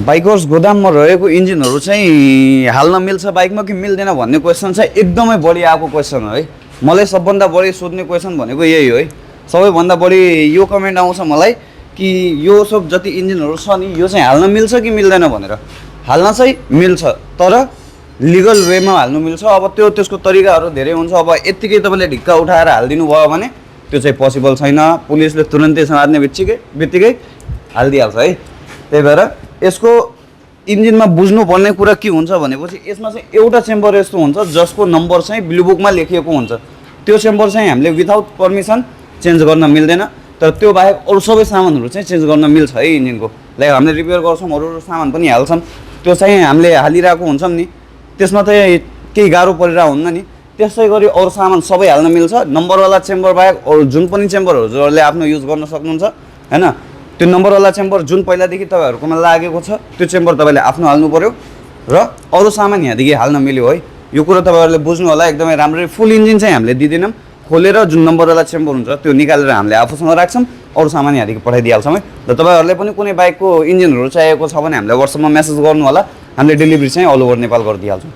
Bikers गोदाममा रहेको इन्जिनहरू चाहिँ हाल्न मिल्छ बाइकमा कि मिल्दैन भन्ने क्वेसन चाहिँ एकदमै बढी आएको क्वेसन हो है। मलाई सबभन्दा बढी सोध्ने क्वेसन भनेको यही हो है। सबैभन्दा बढी यो कमेन्ट आउँछ मलाई कि यो सब जति इन्जिनहरू छ नि यो चाहिँ हाल्न मिल्छ कि मिल्दैन भनेर। हाल्न चाहिँ मिल्छ तर लिगल वेमा हाल्नु मिल्छ। अब त्यसको तरिकाहरू धेरै हुन्छ। अब यत्तिकै तपाईँले ढिक्का उठाएर हालिदिनु भयो भने त्यो चाहिँ पोसिबल छैन। पुलिसले तुरन्तै समात्ने बित्तिकै हालिदिइहाल्छ है। त्यही भएर यसको इन्जिनमा बुझ्नुपर्ने कुरा के हुन्छ भनेपछि यसमा चाहिँ एउटा चेम्बर यस्तो हुन्छ जसको नम्बर चाहिँ ब्लू बुकमा लेखिएको हुन्छ। त्यो चेम्बर चाहिँ हामीले विदाउट पर्मिसन चेन्ज गर्न मिल्दैन। तर त्यो बाहेक अरू सबै सामानहरू चाहिँ चेन्ज गर्न मिल्छ है इन्जिनको। लाइक हामीले रिपेयर गर्छौँ अरू सामान पनि हाल्छौँ त्यो चाहिँ हामीले हालिरहेको हुन्छौँ नि त्यसमा चाहिँ केही गाह्रो परिरहेको हुन्न नि। त्यसै गरी अरू सामान सबै हाल्न मिल्छ। नम्बरवाला चेम्बर बाहेक अरू जुन पनि चेम्बरहरू जसले आफ्नो युज गर्न सक्नुहुन्छ हैन। त्यो नम्बरवाला चेम्बर जुन पहिलादेखि तपाईँहरूकोमा लागेको छ त्यो चेम्बर तपाईँले आफ्नो हाल्नु पर्यो र अरू सामान यहाँदेखि हाल्न मिल्यो है। यो कुरा तपाईँहरूले बुझ्नु होला एकदमै राम्ररी। फुल इन्जिन चाहिँ हामीले दिँदैनौँ। खोलेर जुन नम्बरवाला चेम्बर हुन्छ त्यो निकालेर हामीले आफूसँग राख्छौँ। अरू सामान यहाँदेखि पठाइदिइहाल्छौँ है। र तपाईँहरूले पनि कुनै बाइकको इन्जिनहरू चाहिएको छ भने हामीलाई WhatsApp मा मेसेज गर्नु होला। हामीले डेलिभरी चाहिँ अल ओभर नेपाल गरिदिइहाल्छौँ।